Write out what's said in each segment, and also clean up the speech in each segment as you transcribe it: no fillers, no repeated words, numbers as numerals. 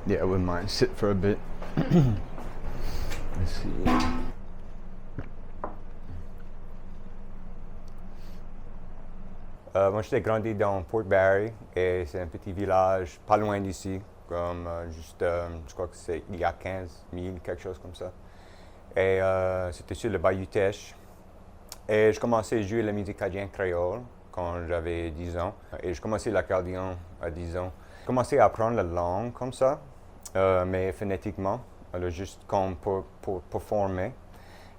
Yeah, I wouldn't mind sit for a bit. Let's see. Moi, j'étais grandi dans Port Barry et c'est un petit village pas loin d'ici, comme juste, je crois que c'est il y a 15 000, quelque chose comme ça. Et c'était sur le Bayou Teche. Et je commençais à jouer la musique acadienne créole quand j'avais 10 ans. Et je commençais l'accordéon à 10 ans. J'ai commencé à apprendre la langue comme ça, mais phonétiquement, alors juste comme pour former.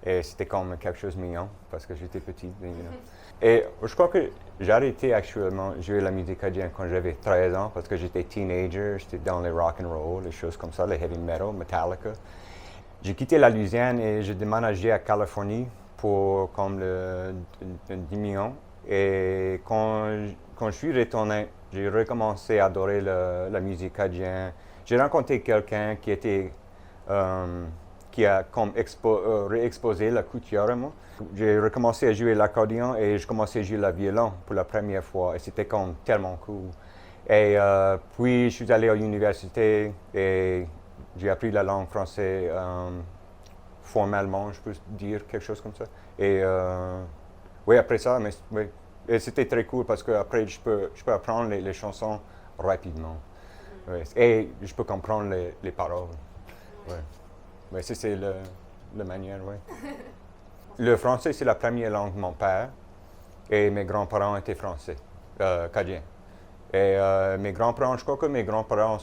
Et c'était comme quelque chose de mignon parce que j'étais petit. Et je crois que j'ai arrêté actuellement de jouer la musique acadienne quand j'avais 13 ans parce que j'étais teenager, j'étais dans les rock and roll, les choses comme ça, les heavy metal, Metallica. J'ai quitté la Louisiane et j'ai déménagé à Californie pour comme le 10 millions. Et quand je suis retourné, j'ai recommencé à adorer la musique acadienne. J'ai rencontré quelqu'un qui a comme réexposé la couture à moi. J'ai recommencé à jouer l'accordéon et je commençais à jouer le violon pour la première fois et c'était comme tellement cool. Et puis je suis allé à l'université et j'ai appris la langue française formellement, je peux dire quelque chose comme ça. Et oui, après ça, oui. Et c'était très cool parce que après je peux apprendre les chansons rapidement. Oui. Et je peux comprendre les paroles. Oui. Oui, c'est la manière, oui. Le français, c'est la première langue de mon père. Et mes grands-parents étaient français, acadiens. Et mes grands-parents, je crois que mes grands-parents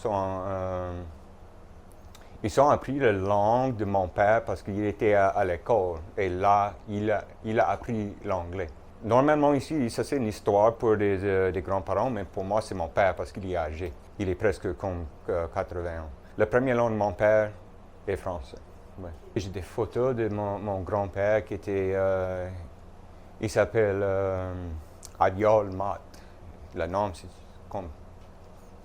ils ont appris la langue de mon père parce qu'il était à l'école. Et là, il a appris l'anglais. Normalement ici, ça c'est une histoire pour des grands-parents, mais pour moi c'est mon père parce qu'il est âgé. Il est presque comme 80 ans. La première langue de mon père est français. Ouais. J'ai des photos de mon grand-père qui était, il s'appelle Adiol Mat. Le nom c'est comme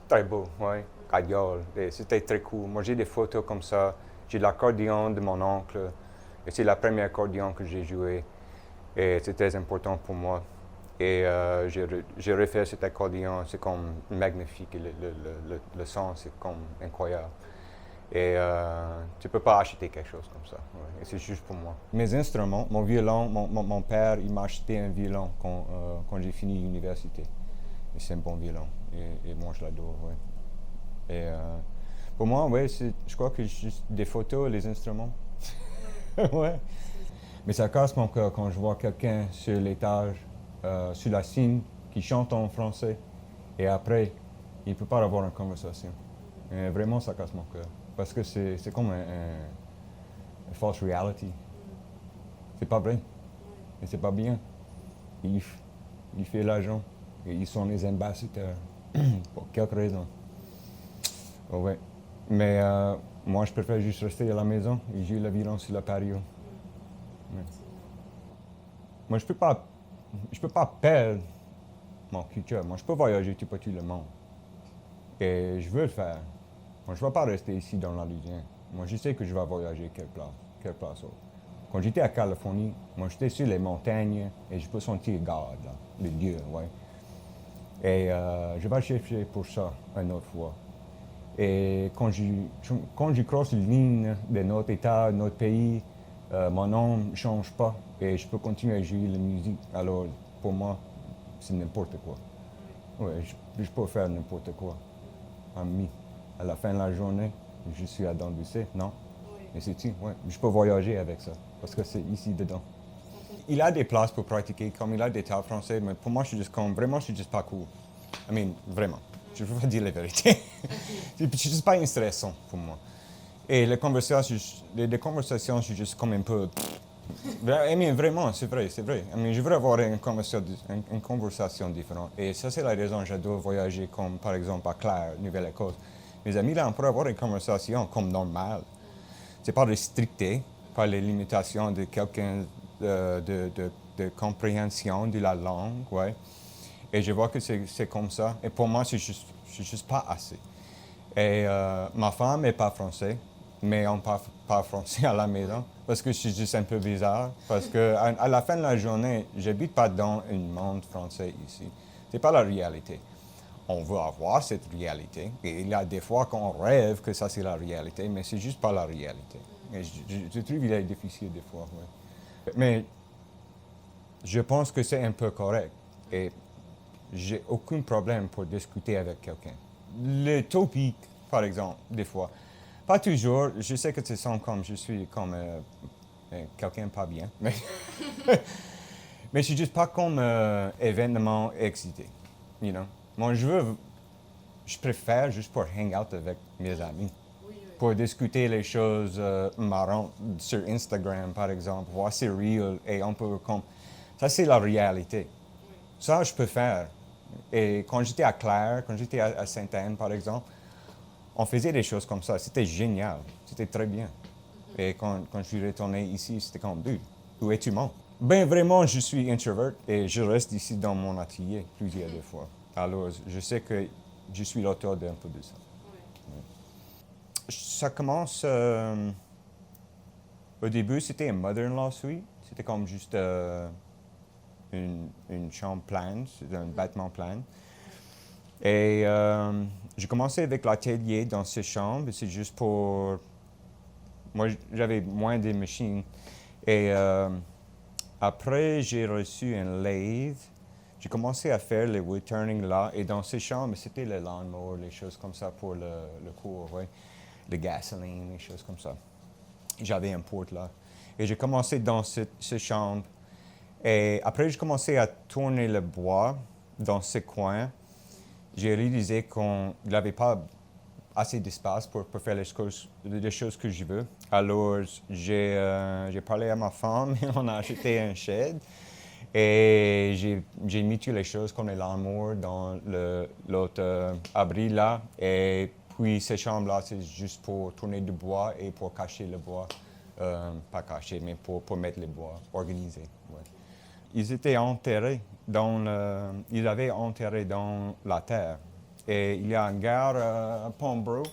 très beau, oui. Adiol. Et c'était très cool. Moi j'ai des photos comme ça. J'ai l'accordéon de mon oncle. Et c'est la première accordéon que j'ai joué. Et c'est très important pour moi. Et j'ai refait cet accordéon, c'est comme magnifique. Le son, c'est comme incroyable. Et tu ne peux pas acheter quelque chose comme ça. Ouais. Et c'est juste pour moi. Mes instruments, mon violon, mon père, il m'a acheté un violon quand j'ai fini l'université. Et c'est un bon violon. Et moi, je l'adore. Ouais. Et pour moi, ouais, je crois que juste des photos, les instruments. Ouais. Mais ça casse mon cœur quand je vois quelqu'un sur l'étage, sur la scène, qui chante en français, et après, il ne peut pas avoir une conversation. Et vraiment, ça casse mon cœur. Parce que c'est comme une false reality. C'est pas vrai. Et c'est pas bien. Il fait l'argent. Et ils sont les ambassadeurs. Pour quelques raisons. Oh, ouais. Mais moi, je préfère juste rester à la maison et jouer le violon sur le patio. Ouais. Moi, je peux pas perdre mon culture. Moi, je peux voyager tout partout le monde. Et je veux le faire. Moi, je ne vais pas rester ici dans la Louisiane. Moi, je sais que je vais voyager quelque place autre. Quand j'étais à Californie, moi, j'étais sur les montagnes et je peux sentir God, là, le Dieu, ouais. Et je vais chercher pour ça une autre fois. Et quand je croise une ligne de notre État, de notre pays, mon nom ne change pas et je peux continuer à jouer la musique. Alors, pour moi, c'est n'importe quoi. Ouais, je peux faire n'importe quoi. À la fin de la journée, je suis à Dambusset, non? Oui. Et c'est tout, ouais. Je peux voyager avec ça, parce que c'est ici dedans. Il a des places pour pratiquer, comme il a des tas français, mais pour moi, je suis juste pas cool. Vraiment. Je veux pas dire la vérité. C'est juste pas intéressant pour moi. Et les conversations, c'est juste comme un peu... vraiment, c'est vrai. Je veux avoir une conversation différente. Et ça, c'est la raison que j'adore voyager, comme par exemple à Clare, Nouvelle-Écosse. Mes amis, là, on pourrait avoir une conversation comme normale. C'est pas restricté par les limitations de quelqu'un de compréhension de la langue, ouais. Et je vois que c'est comme ça. Et pour moi, c'est juste pas assez. Et ma femme n'est pas française, mais on parle pas français à la maison parce que c'est juste un peu bizarre. Parce que à la fin de la journée, j'habite pas dans un monde français ici. C'est pas la réalité. on veut avoir cette réalité. Et il y a des fois qu'on rêve que ça c'est la réalité, mais c'est juste pas la réalité. Et je trouve qu'il est difficile des fois, ouais. Mais je pense que c'est un peu correct. Et j'ai aucun problème pour discuter avec quelqu'un. Le topic, par exemple, des fois. Pas toujours. Je sais que tu sens comme je suis comme quelqu'un pas bien. Mais je suis juste pas comme événement excité. You know? Moi, je préfère juste pour hang out avec mes amis. Pour discuter les choses marrantes sur Instagram, par exemple, voir c'est real et on peut comme... Ça, c'est la réalité. Ça, je peux faire. Et quand j'étais à Claire, quand j'étais à Sainte-Anne, par exemple, on faisait des choses comme ça. C'était génial. C'était très bien. Et quand je suis retourné ici, c'était comme, dude, où es-tu, mon? Ben vraiment, je suis introvert et je reste ici dans mon atelier plusieurs fois. Alors, je sais que je suis l'auteur d'un peu de ça. Ouais. Ça commence... au début, c'était un mother-in-law suite. C'était comme juste une chambre pleine, c'est un bâtiment plein. Et j'ai commencé avec l'atelier dans ces chambres. C'est juste pour... Moi, j'avais moins de machines. Et après, j'ai reçu un lathe. J'ai commencé à faire le wood turning là. Et dans ces chambres, c'était le lawnmower, les choses comme ça pour le cours, ouais. Le gasoline, les choses comme ça. J'avais un porte là. Et j'ai commencé dans cette chambre. Et après, j'ai commencé à tourner le bois dans ce coin. J'ai réalisé qu'il n'avait pas assez d'espace pour faire les choses que je veux. Alors, j'ai parlé à ma femme et on a acheté un shed. Et j'ai mis toutes les choses comme les lawnmowers dans l'autre abri là. Et puis, ces chambres-là, c'est juste pour tourner du bois et pour cacher le bois. Pas cacher, mais pour mettre le bois organisé. Ouais. Ils étaient enterrés ils avaient enterré dans la terre. Et il y a une gare à Pombro,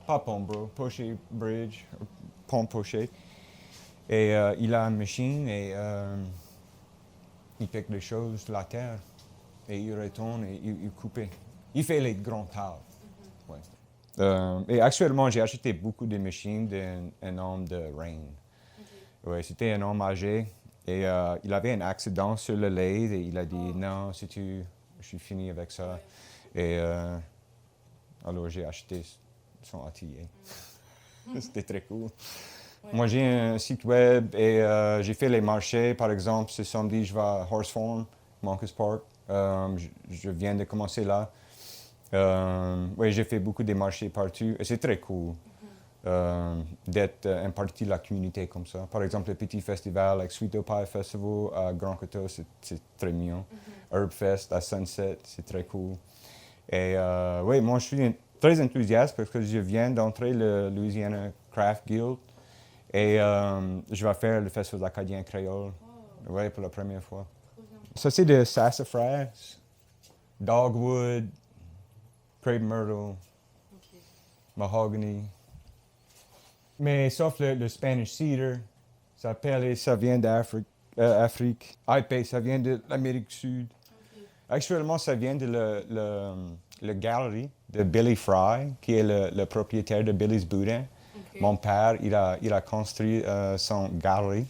pas Pombro, Pochet Bridge, Pont Pochet. Et il a une machine et il pique les choses de la terre. Et il retourne et il coupe. Il fait les grands tables. Ouais. Et actuellement, j'ai acheté beaucoup de machines d'un homme de Rain. Okay. Ouais, c'était un homme âgé. Et il avait un accident sur le lathe et il a dit non, je suis fini avec ça. Et alors j'ai acheté son atelier. C'était très cool. Ouais. Moi j'ai un site web et j'ai fait les marchés. Par exemple, ce samedi, je vais à Horse Farm, Moncus Park. Je viens de commencer là. Oui, j'ai fait beaucoup de marchés partout et c'est très cool. D'être une partie de la communauté comme ça. Par exemple, le petit festival, like Sweet Pie Festival à Grand Coteau, c'est très mignon. Herb Fest à Sunset, c'est très cool. Et oui, moi, je suis très enthousiaste parce que je viens d'entrer le Louisiana Craft Guild et je vais faire le festival acadien créole, oui, pour la première fois. Ça, c'est de sassafras, dogwood, crepe myrtle, mahogany. Mais sauf le Spanish cedar, ça vient d'Afrique. Ipé, ça vient de l'Amérique du Sud. Okay. Actuellement, ça vient de le galerie de Billy Fry, qui est le propriétaire de Billy's Boudin. Okay. Mon père, il a construit son galerie.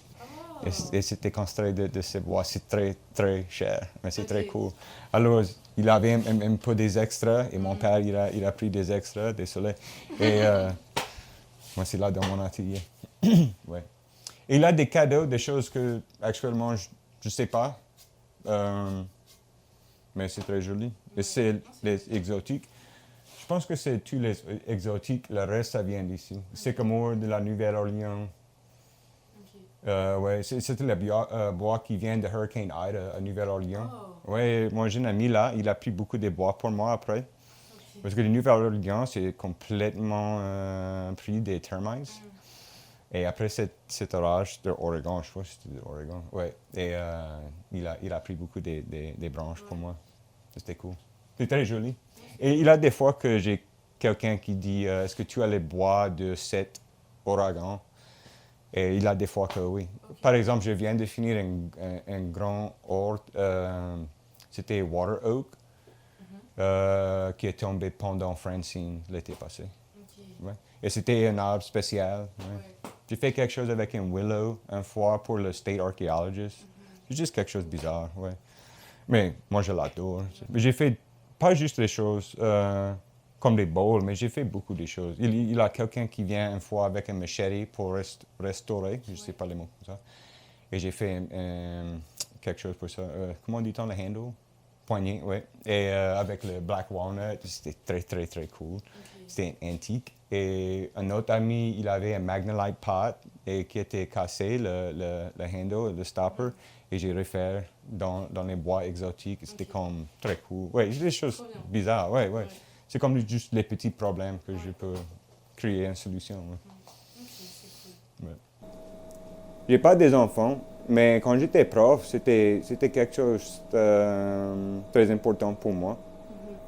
Oh. Et c'était construit de ce bois. C'est très, très cher, mais c'est okay. Très cool. Alors, il avait un peu des extras, et mon père, il a pris des extras, désolé. Et moi, c'est là dans mon atelier. Ouais. Et il a des cadeaux, des choses que actuellement je ne sais pas. Mais c'est très joli. Et c'est les exotiques. Je pense que c'est tous les exotiques. Le reste, ça vient d'ici. Sycamore de la Nouvelle-Orléans. Ouais, c'était le bois qui vient de Hurricane Ida à Nouvelle-Orléans. Oh. Ouais, moi j'ai un ami là, il a pris beaucoup de bois pour moi après. Okay. Parce que le Nouvelle-Orléans, c'est complètement pris des termites. Et après cet orage de Oregon, je crois que c'était de Oregon. Ouais. Et il a pris beaucoup des branches pour moi. C'était cool. C'est très joli. Et il y a des fois que j'ai quelqu'un qui dit est-ce que tu as les bois de cet ouragan? Et il y a des fois que oui. Okay. Par exemple, je viens de finir un grand hort, c'était Water Oak. qui est tombé pendant Francine l'été passé. Ok. Ouais. Et c'était un arbre spécial. Ouais. Ouais. J'ai fait quelque chose avec un willow une fois pour le state archaeologist. C'est juste quelque chose de bizarre, ouais. Mais moi, je l'adore. Mais j'ai fait pas juste des choses comme des bowls, mais j'ai fait beaucoup de choses. Il y a quelqu'un qui vient une fois avec un machete pour restaurer, je ne sais pas les mots comme ça. Et j'ai fait quelque chose pour ça. Comment dit-on le handle? Poignée, oui. Et avec le black walnut, c'était très, très, très cool. Ok. C'était antique. Et un autre ami, il avait un Magnolite pot et qui était cassé, le handle, le stopper. Et j'ai refait dans les bois exotiques. C'était Ok. comme très cool. Oui, c'est des choses Trop bien. bizarres. Ouais, ouais. Ouais. C'est comme juste les petits problèmes que Ouais. je peux créer une solution. Ouais. Ok, c'est cool. Ouais. J'ai pas des enfants, mais quand j'étais prof, c'était quelque chose de très important pour moi.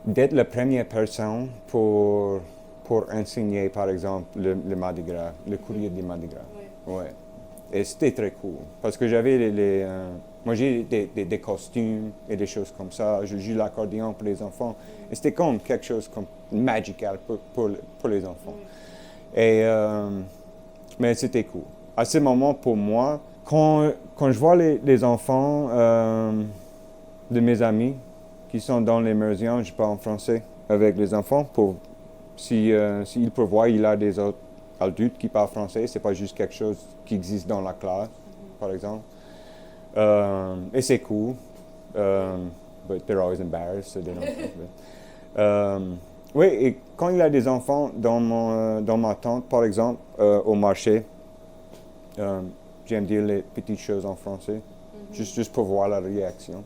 D'être la première personne pour enseigner, par exemple, le Mardi Gras, le courrier du Mardi Gras. Ouais. Ouais. Et c'était très cool. Parce que j'avais moi, j'ai des costumes et des choses comme ça. Je joue l'accordéon pour les enfants. Et c'était comme quelque chose comme magical pour les enfants. Ouais. Et, mais c'était cool. À ce moment, pour moi, quand je vois les enfants de mes amis qui sont dans l'immersion, je parle en français avec les enfants, pour s'ils peuvent voir, il y a des autres adultes qui parlent français, c'est pas juste quelque chose qui existe dans la classe, par exemple. Et c'est cool. But they're always embarrassed, so they don't. Oui, et quand il y a des enfants dans ma tente, par exemple, au marché, j'aime dire les petites choses en français, juste pour voir la réaction.